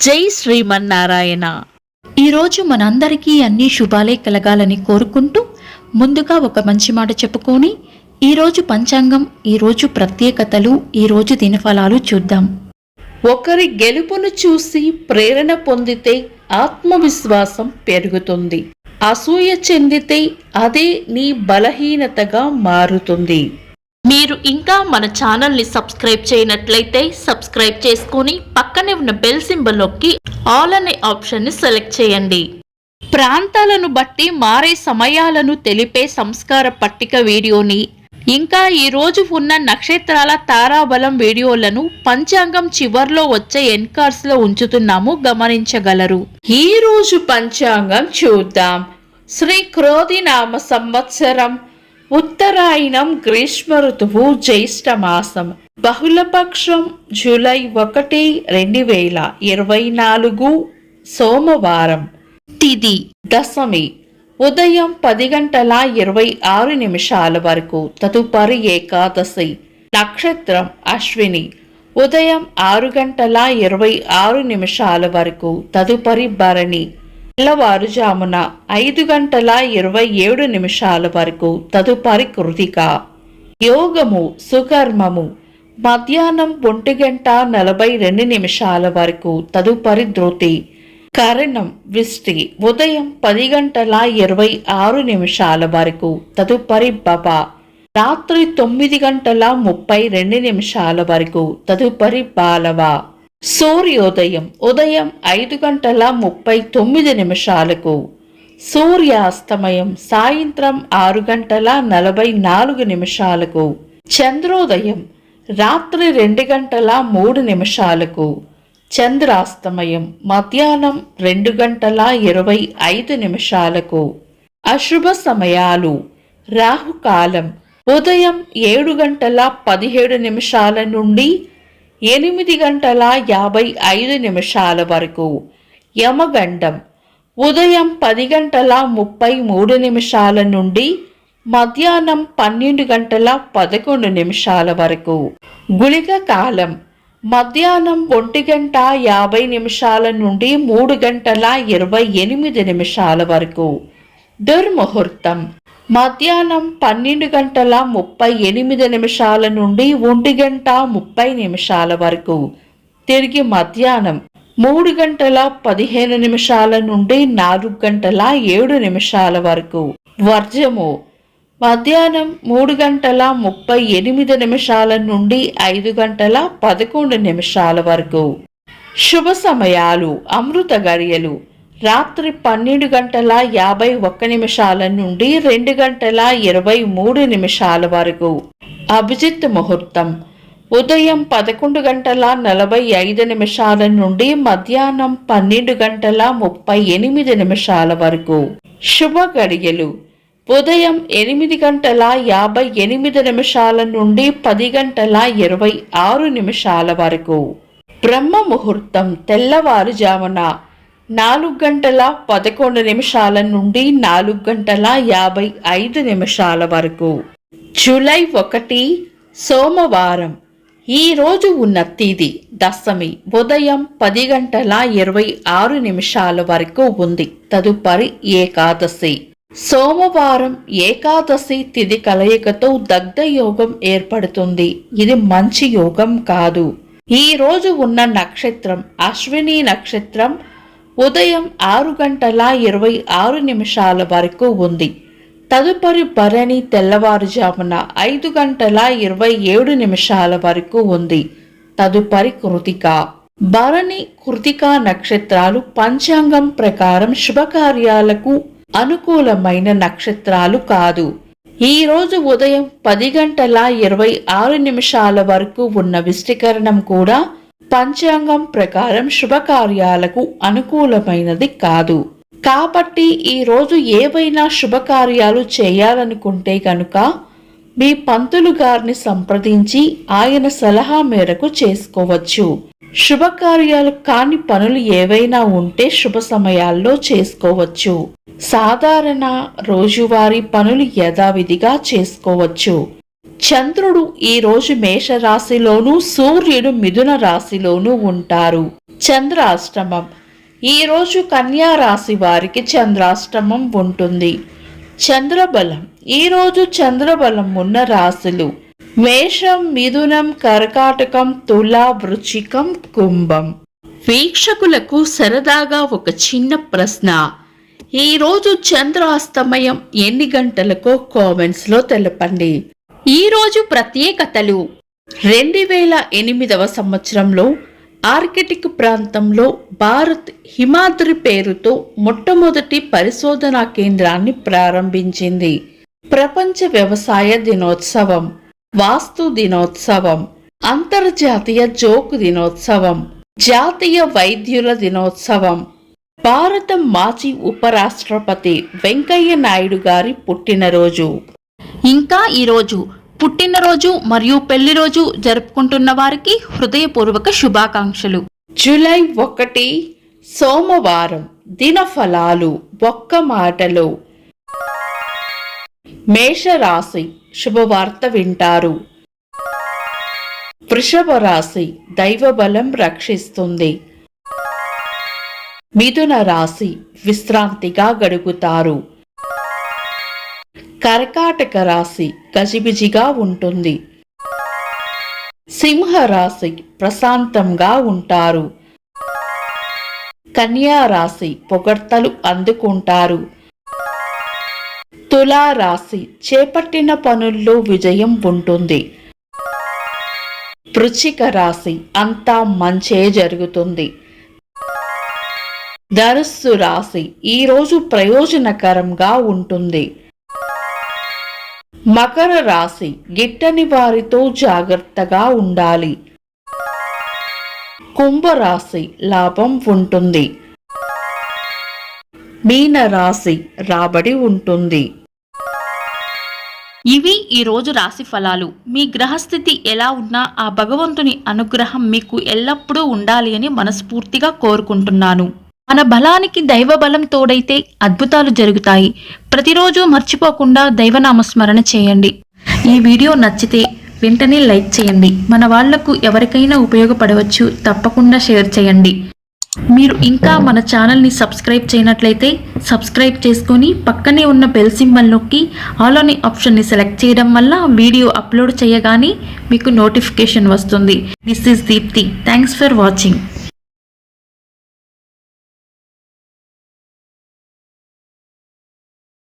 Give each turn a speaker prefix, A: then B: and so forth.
A: జై శ్రీమన్నారాయణ.
B: ఈరోజు మనందరికీ అన్ని శుభాలే కలగాలని కోరుకుంటూ ముందుగా ఒక మంచి మాట చెప్పుకొని ఈరోజు పంచాంగం, ఈరోజు ప్రత్యేకతలు, ఈరోజు దినఫలాలు చూద్దాం.
A: ఒకరి గెలుపును చూసి ప్రేరణ పొందితే ఆత్మవిశ్వాసం పెరుగుతుంది. అసూయ చెందితే అదే నీ బలహీనతగా మారుతుంది. మీరు ఇంకా మన ఛానల్ని సబ్స్క్రైబ్ చేయనట్లయితే సబ్స్క్రైబ్ చేసుకొని పక్కనే ఉన్న బెల్ సింబల్ నొక్కి ఆల్ అనే ఆప్షన్ని సెలెక్ట్ చేయండి. ప్రాంతాలను బట్టి మారే సమయాలను తెలిపే సంస్కార పట్టిక వీడియోని, ఇంకా ఈరోజు ఉన్న నక్షత్రాల తారాబలం వీడియోలను పంచాంగం చివర్లో వచ్చే ఎన్కార్స్లో ఉంచుతున్నాము, గమనించగలరు. ఈ రోజు పంచాంగం చూద్దాం. శ్రీ క్రోధినామ సంవత్సరం, ఉత్తరాయణం, గ్రీష్మ ఋతువు, జ్యేష్ఠ మాసం, బహుళపక్షం, జూలై 1, 2024 సోమవారం. తిథి దశమి ఉదయం 10:26 వరకు, తదుపరి ఏకాదశి. నక్షత్రం అశ్విని ఉదయం 6:26 వరకు, తదుపరి భరణి. తెల్లవారుజామున 5:27 వరకు, తదుపరి కృతిక. యోగము సుకర్మము మధ్యాహ్నం 1:42 వరకు, తదుపరి ధృతి. కరణం విష్టి ఉదయం 10:26 వరకు, తదుపరి బప. రాత్రి 9:32 వరకు, తదుపరి బాలవ. సూర్యోదయం ఉదయం 5:39, సూర్యాస్తమయం సాయంత్రం 6:44. చంద్రోదయం రాత్రి 2:03, చంద్రాస్తమయం మధ్యాహ్నం 2:25. అశుభ సమయాలు. రాహుకాలం ఉదయం 7:17 నుండి 8:55 వరకు. యమగండం ఉదయం 10:33 నుండి మధ్యాహ్నం 12:11 వరకు. గుళిక కాలం మధ్యాహ్నం 1:50 నుండి 3:28 వరకు. దుర్ముహూర్తం మధ్యాహ్నం 12:38 నుండి 1:30 వరకు. తిరిగి మధ్యాహ్నం 3:15 నుండి 4:07 వరకు. వర్జము మధ్యాహ్నం 3:38 నుండి 5:11 వరకు. శుభ సమయాలు. అమృత గడియలు రాత్రి 12:51 నుండి 2:23 వరకు. అభిజిత్ ముహూర్తం ఉదయం 11:45 నుండి మధ్యాహ్నం 12:38 వరకు. శుభ గడియలు ఉదయం 8:58 నుండి 10:26 వరకు. బ్రహ్మ ముహూర్తం తెల్లవారుజామున 4:11 నుండి 4:55 వరకు. జూలై 1 సోమవారం. ఈ రోజు ఉన్న తిథి దశమి ఉదయం 10:26 వరకు ఉంది, తదుపరి ఏకాదశి. సోమవారం ఏకాదశి తిథి కలయికతో దగ్ధ యోగం ఏర్పడుతుంది. ఇది మంచి యోగం కాదు. ఈ రోజు ఉన్న నక్షత్రం అశ్విని నక్షత్రం ఉదయం 6:26 వరకు ఉంది, తదుపరి భరణి తెల్లవారుజామున 5:27 వరకు ఉంది, తదుపరి కృతిక. భరణి కృతిక నక్షత్రాలు పంచాంగం ప్రకారం శుభకార్యాలకు అనుకూలమైన నక్షత్రాలు కాదు. ఈ రోజు ఉదయం 10:26 వరకు ఉన్న విష్టికరణం కూడా పంచాంగం ప్రకారం శుభకార్యాలకు అనుకూలమైనది కాదు. కాబట్టి ఈ రోజు ఏవైనా శుభకార్యాలు చేయాలనుకుంటే కనుక మీ పంతులు గారిని సంప్రదించి ఆయన సలహా మేరకు చేసుకోవచ్చు. శుభకార్యాలు కాని పనులు ఏవైనా ఉంటే శుభ సమయాల్లో చేసుకోవచ్చు. సాధారణ రోజువారీ పనులు యథావిధిగా చేసుకోవచ్చు. చంద్రుడు ఈరోజు మేషరాశిలోను, సూర్యుడు మిథున రాశిలోను ఉంటారు. చంద్రాష్టమం. ఈరోజు కన్యా రాశి వారికి చంద్రాష్టమం ఉంటుంది. చంద్రబలం. ఈరోజు చంద్రబలం ఉన్న రాశులు మేషం, మిథునం, కర్కాటకం, తుల, వృశ్చికం, కుంభం. వీక్షకులకు సరదాగా ఒక చిన్న ప్రశ్న. ఈరోజు చంద్రాస్తమయం ఎన్ని గంటలకో కామెంట్స్లో తెలపండి.
B: ఈరోజు ప్రత్యేకతలు.
A: 2008వ సంవత్సరంలో ఆర్కిటిక్ ప్రాంతంలో భారత్ హిమాద్రి పేరుతో మొట్టమొదటి పరిశోధనా కేంద్రాన్ని ప్రారంభించింది. ప్రపంచ వ్యవసాయ దినోత్సవం, వాస్తు దినోత్సవం, అంతర్జాతీయ జోక్ దినోత్సవం, జాతీయ వైద్యుల దినోత్సవం, భారత మాజీ ఉపరాష్ట్రపతి వెంకయ్య నాయుడు గారి పుట్టినరోజు.
B: ఇంకా ఈరోజు పుట్టినరోజు మరియు పెళ్లి రోజు జరుపుకుంటున్న వారికి హృదయపూర్వక శుభాకాంక్షలు.
A: జూలై 1 సోమవారం. దినఫలాలు ఒక్క మాటలో. మేషరాశి శుభవార్త వింటారు. వృషభ రాశి దైవబలం రక్షిస్తుంది. మిథున రాశి విశ్రాంతిగా గడుపుతారు. కర్కాటక రాశి గజిబిజిగా ఉంటుంది. సింహ రాశి ప్రశాంతంగా ఉంటారు. కన్యా రాశి పొగడ్తలు అందుకుంటారు. తులా రాశి చేపట్టిన పనుల్లో విజయం ఉంటుంది. వృశ్చిక రాశి అంతా మంచే జరుగుతుంది. ధనుస్సు రాశి ఈరోజు ప్రయోజనకరంగా ఉంటుంది. మకర రాశి గిట్టని వారితో జాగ్రత్తగా ఉండాలి. కుంభరాశి లాభం ఉంటుంది. మీన రాశి రాబడి ఉంటుంది.
B: ఇవి ఈరోజు రాశి ఫలాలు. మీ గ్రహస్థితి ఎలా ఉన్నా ఆ భగవంతుని అనుగ్రహం మీకు ఎల్లప్పుడూ ఉండాలి అని మనస్ఫూర్తిగా కోరుకుంటున్నాను. మన బలానికి దైవ బలం తోడైతే అద్భుతాలు జరుగుతాయి. ప్రతిరోజు మర్చిపోకుండా దైవనామస్మరణ చేయండి. ఈ వీడియో నచ్చితే వెంటనే లైక్ చేయండి. మన వాళ్లకు ఎవరికైనా ఉపయోగపడవచ్చు. తప్పకుండా షేర్ చేయండి. మీరు ఇంకా మన ఛానల్ని సబ్స్క్రైబ్ చేయనట్లయితే సబ్స్క్రైబ్ చేసుకొని పక్కనే ఉన్న బెల్ సింబల్ నొక్కి ఆల్ అనే ఆప్షన్ని సెలెక్ట్ చేయడం వల్ల వీడియో అప్లోడ్ చేయగానే మీకు నోటిఫికేషన్ వస్తుంది. This is Deepti. Thanks for watching.